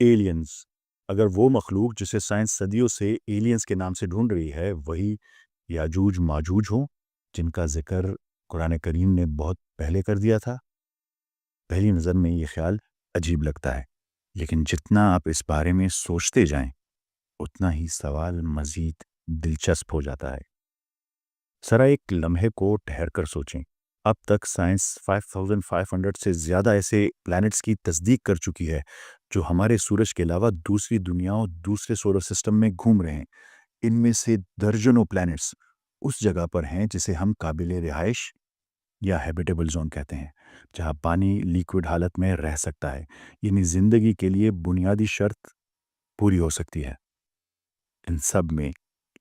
Aliens. اگر وہ مخلوق جسے سائنس صدیوں سے ایلینز کے نام سے ڈھونڈ رہی ہے وہی یاجوج ماجوج ہوں جن کا ذکر قرآن کریم نے بہت پہلے کر دیا تھا، پہلی نظر میں یہ خیال عجیب لگتا ہے، لیکن جتنا آپ اس بارے میں سوچتے جائیں اتنا ہی سوال مزید دلچسپ ہو جاتا ہے۔ ذرا ایک لمحے کو ٹھہر کر سوچیں، اب تک سائنس 5500 سے زیادہ ایسے پلانٹس کی تصدیق کر چکی ہے جو ہمارے سورج کے علاوہ دوسری دنیاؤں دوسرے سولر سسٹم میں گھوم رہے ہیں۔ ان میں سے درجنوں پلانٹس اس جگہ پر ہیں جسے ہم قابل رہائش یا ہیبیٹیبل زون کہتے ہیں، جہاں پانی لیکوڈ حالت میں رہ سکتا ہے، یعنی زندگی کے لیے بنیادی شرط پوری ہو سکتی ہے۔ ان سب میں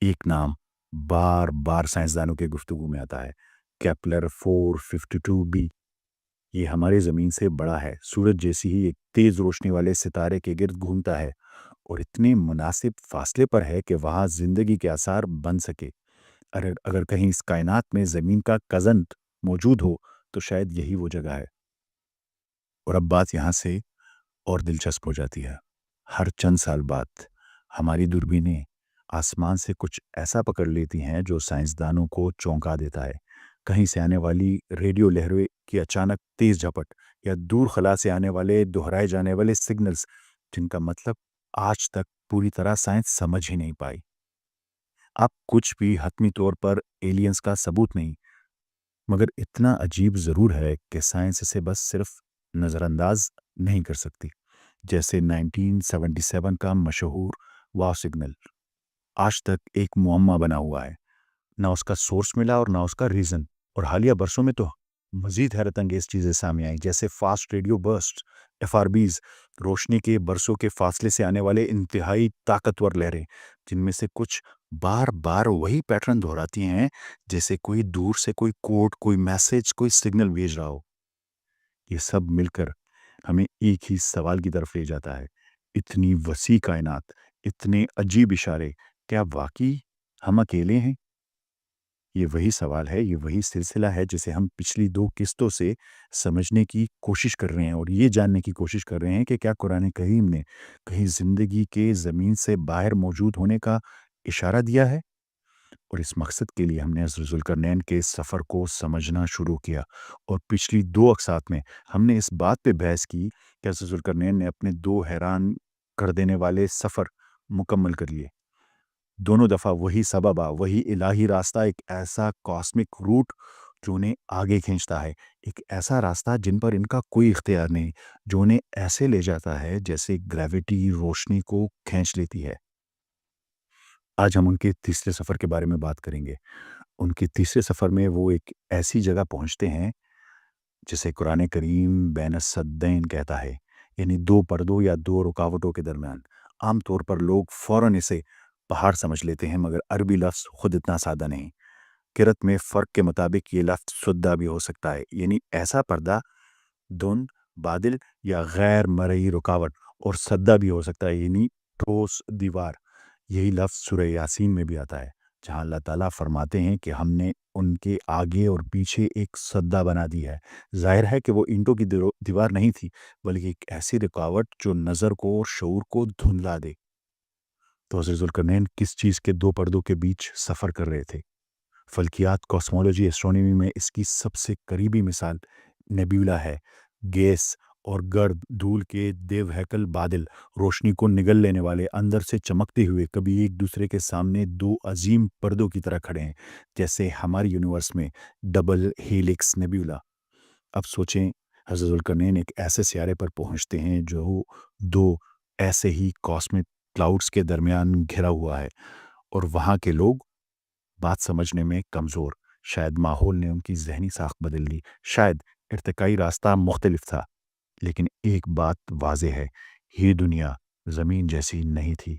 ایک نام بار بار سائنسدانوں کے گفتگو میں آتا ہے، کیپلر 452b۔ یہ ہمارے زمین سے بڑا ہے، سورج جیسی ہی ایک تیز روشنی والے ستارے کے گرد گھومتا ہے اور اتنے مناسب فاصلے پر ہے کہ وہاں زندگی کے آثار بن سکے۔ اگر کہیں اس کائنات میں زمین کا کزن موجود ہو تو شاید یہی وہ جگہ ہے۔ اور اب بات یہاں سے اور دلچسپ ہو جاتی ہے۔ ہر چند سال بعد ہماری دوربینیں آسمان سے کچھ ایسا پکڑ لیتی ہیں جو سائنسدانوں کو چونکا دیتا ہے۔ کہیں سے آنے والی ریڈیو لہریں کی اچانک تیز جھپٹ، یا دور خلا سے آنے والے دہرائے جانے والے سگنلز جن کا مطلب آج تک پوری طرح سائنس سمجھ ہی نہیں پائی۔ اب کچھ بھی حتمی طور پر ایلینز کا ثبوت نہیں، مگر اتنا عجیب ضرور ہے کہ سائنس اسے بس صرف نظر انداز نہیں کر سکتی۔ جیسے 1977 کا مشہور واو سگنل آج تک ایک معمہ بنا ہوا ہے، نہ اس کا سورس ملا اور نہ اس کا ریزن۔ اور حالیہ برسوں میں تو مزید حیرت انگیز چیزیں سامنے آئیں، جیسے فاسٹ ریڈیو برسٹ FRBs، روشنی کے برسوں کے فاصلے سے آنے والے انتہائی طاقتور لہریں جن میں سے کچھ بار بار وہی پیٹرن دہراتی ہیں، جیسے کوئی دور سے کوئی کوڈ، کوئی میسج، کوئی سگنل بھیج رہا ہو۔ یہ سب مل کر ہمیں ایک ہی سوال کی طرف لے جاتا ہے، اتنی وسیع کائنات، اتنے عجیب اشارے، کیا واقعی ہم اکیلے ہیں؟ یہ وہی سوال ہے، یہ وہی سلسلہ ہے جسے ہم پچھلی 2 قسطوں سے سمجھنے کی کوشش کر رہے ہیں، اور یہ جاننے کی کوشش کر رہے ہیں کہ کیا قرآن کریم نے کہیں زندگی کے زمین سے باہر موجود ہونے کا اشارہ دیا ہے؟ اور اس مقصد کے لیے ہم نے حضرت ذوالقرنین کے سفر کو سمجھنا شروع کیا، اور پچھلی 2 اقساط میں ہم نے اس بات پہ بحث کی کہ حضرت ذوالقرنین نے اپنے 2 حیران کر دینے والے سفر مکمل کر لیے۔ دونوں دفعہ وہی سبب، وہی الہی راستہ، ایک ایسا کاسمک روٹ جو انہیں آگے کھینچتا ہے، ایک ایسا راستہ جن پر ان کا کوئی اختیار نہیں، جو انہیں ایسے لے جاتا ہے جیسے گریوٹی روشنی کو کھینچ لیتی ہے۔ آج ہم ان کے تیسرے سفر کے بارے میں بات کریں گے۔ ان کے تیسرے سفر میں وہ ایک ایسی جگہ پہنچتے ہیں جسے قرآن کریم بین السدین کہتا ہے، یعنی 2 پردوں یا 2 رکاوٹوں کے درمیان۔ عام طور پر لوگ فوراً اسے پہاڑ سمجھ لیتے ہیں، مگر عربی لفظ خود اتنا سادہ نہیں۔ قرأت میں فرق کے مطابق یہ لفظ سدہ بھی ہو سکتا ہے، یعنی ایسا پردہ، دھند، بادل یا غیر مرئی رکاوٹ، اور سدہ بھی ہو سکتا ہے، یعنی ٹھوس دیوار۔ یہی لفظ سورہ یاسین میں بھی آتا ہے، جہاں اللہ تعالیٰ فرماتے ہیں کہ ہم نے ان کے آگے اور پیچھے ایک سدہ بنا دی ہے۔ ظاہر ہے کہ وہ اینٹوں کی دیوار نہیں تھی، بلکہ ایک ایسی رکاوٹ جو نظر کو اور شعور کو دھندلا دے۔ تو حضرت ذوالقرنین کس چیز کے 2 پردوں کے بیچ سفر کر رہے تھے؟ فلکیات، کاسمولوجی، ایسٹرونومی میں اس کی سب سے قریبی مثال نیبیولا ہے۔ گیس اور گرد دھول کے دیو ہیکل بادل، روشنی کو نگل لینے والے، اندر سے چمکتے ہوئے، کبھی ایک دوسرے کے سامنے 2 عظیم پردوں کی طرح کھڑے ہیں، جیسے ہماری یونیورس میں ڈبل ہیلکس نیبیولا۔ اب سوچیں، حضرت ذوالقرنین ایک ایسے سیارے پر پہنچتے ہیں جو 2 ایسے ہی کاسمک کلاؤڈز کے درمیان گھرا ہوا ہے، اور وہاں کے لوگ بات سمجھنے میں کمزور۔ شاید ماحول نے ان کی ذہنی ساخت بدل دی، شاید ارتقائی راستہ مختلف تھا، لیکن ایک بات واضح ہے، یہ دنیا زمین جیسی نہیں تھی۔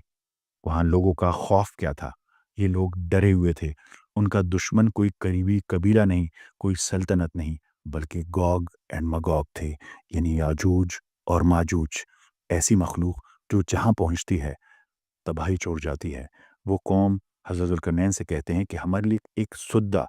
وہاں لوگوں کا خوف کیا تھا؟ یہ لوگ ڈرے ہوئے تھے۔ ان کا دشمن کوئی قریبی قبیلہ نہیں، کوئی سلطنت نہیں، بلکہ گوگ اینڈ مگوگ تھے، یعنی یاجوج اور ماجوج، ایسی مخلوق جو جہاں پہنچتی ہے تباہی چھوڑ جاتی ہے۔ وہ قوم حضرت ذوالقرنین سے کہتے ہیں کہ ہمارے لیے ایک سدہ،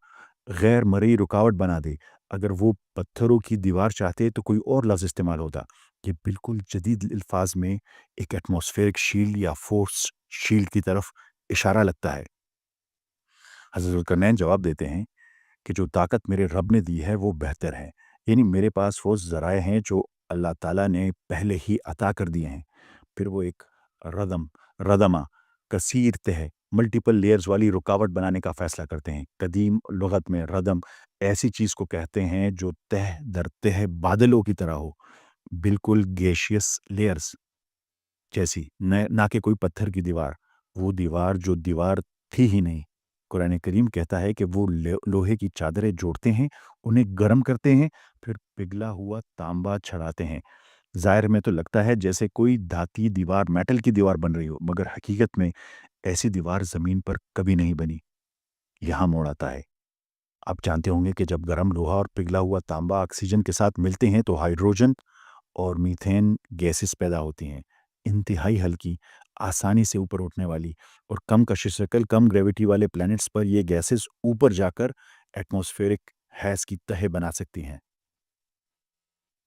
غیر مرئی رکاوٹ بنا دے، اگر وہ پتھروں کی دیوار چاہتے تو کوئی اور لفظ استعمال ہوتا. یہ بالکل جدید الفاظ میں ایک ایٹماسفیرک شیلڈ یا فورس شیلڈ کی طرف اشارہ لگتا ہے. حضرت ذوالقرنین جواب دیتے ہیں کہ جو طاقت میرے رب نے دی ہے وہ بہتر ہے، یعنی میرے پاس وہ ذرائع ہیں جو اللہ تعالیٰ نے پہلے ہی عطا کر دیے ہیں. پھر وہ ایک ردمہ کثیر تہ ملٹیپل لیئرز والی رکاوٹ بنانے کا فیصلہ کرتے ہیں. قدیم لغت میں ردم ایسی چیز کو کہتے ہیں جو تہ در تہ بادلوں کی طرح ہو، بالکل گیشیس لیئرز جیسی، نہ کہ کوئی پتھر کی دیوار. وہ دیوار جو دیوار تھی ہی نہیں. قرآن کریم کہتا ہے کہ وہ لوہے کی چادریں جوڑتے ہیں، انہیں گرم کرتے ہیں، پھر پگھلا ہوا تانبا چھڑاتے ہیں. ظاہر میں تو لگتا ہے جیسے کوئی دھاتی دیوار میٹل کی دیوار بن رہی ہو، مگر حقیقت میں ایسی دیوار زمین پر کبھی نہیں بنی. یہاں موڑ آتا ہے. آپ جانتے ہوں گے کہ جب گرم لوہا اور پگھلا ہوا تانبا آکسیجن کے ساتھ ملتے ہیں تو ہائیڈروجن اور میتھین گیسز پیدا ہوتی ہیں. انتہائی ہلکی، آسانی سے اوپر اٹھنے والی اور کم کشش شکل، کم گریوٹی والے پلانٹس پر یہ گیسز اوپر جا کر ایٹماسفیرک حیض کی تہہ بنا سکتی ہیں.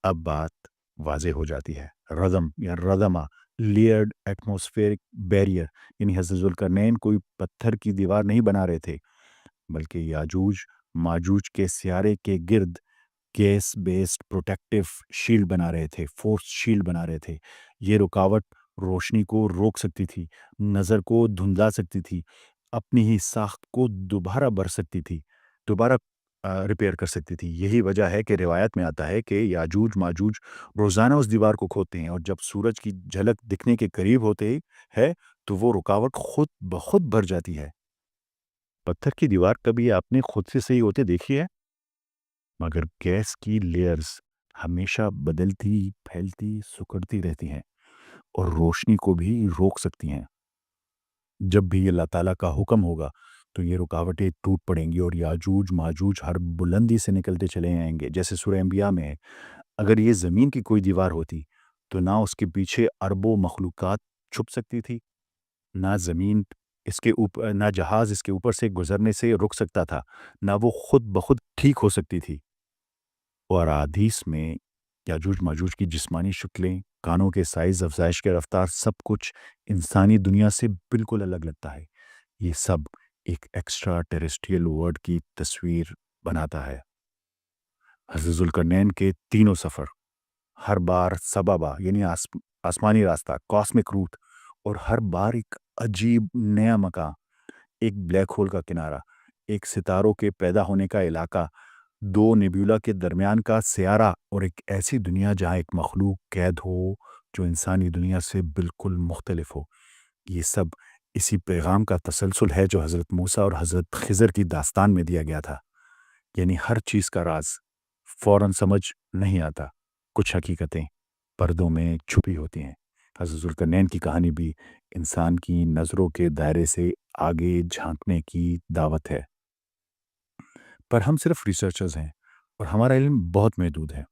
اب بات واضح ہو جاتی ہے. ردم یا ردمہ لیئرڈ ایٹماسفیرک بیریئر، یعنی حضرت ذوالقرنین کوئی پتھر کی دیوار نہیں بنا رہے تھے، بلکہ یاجوج ماجوج کے سیارے کے گرد گیس بیسڈ پروٹیکٹیو شیلڈ بنا رہے تھے، فورس شیلڈ بنا رہے تھے. یہ رکاوٹ روشنی کو روک سکتی تھی، نظر کو دھندلا سکتی تھی، اپنی ہی ساخت کو دوبارہ بھر سکتی تھی، دوبارہ ریپیئر کر سکتی تھی. یہی وجہ ہے کہ روایت میں آتا ہے کہ یاجوج ماجوج روزانہ اس دیوار کو کھودتے ہیں، اور جب سورج کی جھلک دکھنے کے قریب ہوتے ہے تو وہ رکاوٹ خود بخود بھر جاتی ہے. پتھر کی دیوار کبھی آپ نے خود سے صحیح ہوتے دیکھی ہے؟ مگر گیس کی لیئرز ہمیشہ بدلتی، پھیلتی، سکڑتی رہتی ہیں اور روشنی کو بھی روک سکتی ہیں. جب بھی اللہ تعالیٰ کا حکم ہوگا تو یہ رکاوٹیں ٹوٹ پڑیں گی اور یاجوج ماجوج ہر بلندی سے نکلتے چلے آئیں گے. جیسے سورہ انبیاء میں ہے، اگر یہ زمین کی کوئی دیوار ہوتی تو نہ اس کے پیچھے اربوں مخلوقات چھپ سکتی تھی، نہ زمین اس کے اوپر، نہ جہاز اس کے اوپر سے گزرنے سے رک سکتا تھا، نہ وہ خود بخود ٹھیک ہو سکتی تھی. اور احادیث میں یاجوج ماجوج کی جسمانی شکلیں، کانوں کے سائز، افزائش کے رفتار، سب کچھ انسانی دنیا سے بالکل الگ لگتا ہے. یہ سب ایک ایکسٹرا ٹیریسٹریل ورلڈ کی تصویر بناتا ہے. حضرت ذوالقرنین کے تینوں سفر، ہر بار سبابہ یعنی آسمانی راستہ، کاسمک روٹ، اور ہر بار ایک عجیب نیا مکان، ایک بلیک ہول کا کنارہ، ایک ستاروں کے پیدا ہونے کا علاقہ، دو نیبیولا کے درمیان کا سیارہ، اور ایک ایسی دنیا جہاں ایک مخلوق قید ہو جو انسانی دنیا سے بالکل مختلف ہو. یہ سب اسی پیغام کا تسلسل ہے جو حضرت موسیٰ اور حضرت خضر کی داستان میں دیا گیا تھا. یعنی ہر چیز کا راز فوراً سمجھ نہیں آتا، کچھ حقیقتیں پردوں میں چھپی ہوتی ہیں. حضرت ذوالقرنین کی کہانی بھی انسان کی نظروں کے دائرے سے آگے جھانکنے کی دعوت ہے. پر ہم صرف ریسرچرز ہیں اور ہمارا علم بہت محدود ہے.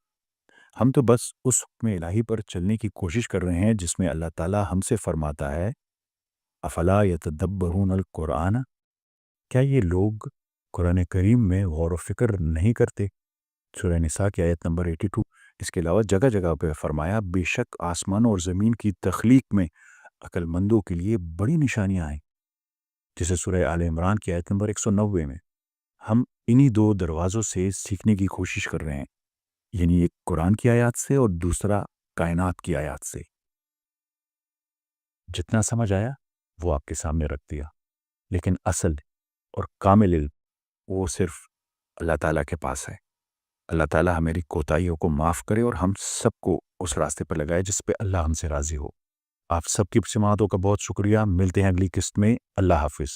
ہم تو بس اس حکم الہی پر چلنے کی کوشش کر رہے ہیں جس میں اللہ تعالیٰ ہم سے فرماتا ہے، افلا یتدبرون القرآن، کیا یہ لوگ قرآن کریم میں غور و فکر نہیں کرتے؟ سورہ نساء کی آیت نمبر 82. اس کے علاوہ جگہ جگہ پہ فرمایا، بے شک آسمان اور زمین کی تخلیق میں عقل مندوں کے لیے بڑی نشانیاں ہیں، جیسے سورہ آل عمران کی آیت نمبر 190 میں. ہم انہی دو دروازوں سے سیکھنے کی کوشش کر رہے ہیں، یعنی ایک قرآن کی آیات سے اور دوسرا کائنات کی آیات سے. جتنا سمجھ آیا وہ آپ کے سامنے رکھ دیا، لیکن اصل اور کامل علم وہ صرف اللہ تعالیٰ کے پاس ہے. اللہ تعالیٰ ہماری کوتاہیوں کو معاف کرے اور ہم سب کو اس راستے پر لگائے جس پہ اللہ ہم سے راضی ہو. آپ سب کی سماعتوں کا بہت شکریہ. ملتے ہیں اگلی قسط میں. اللہ حافظ.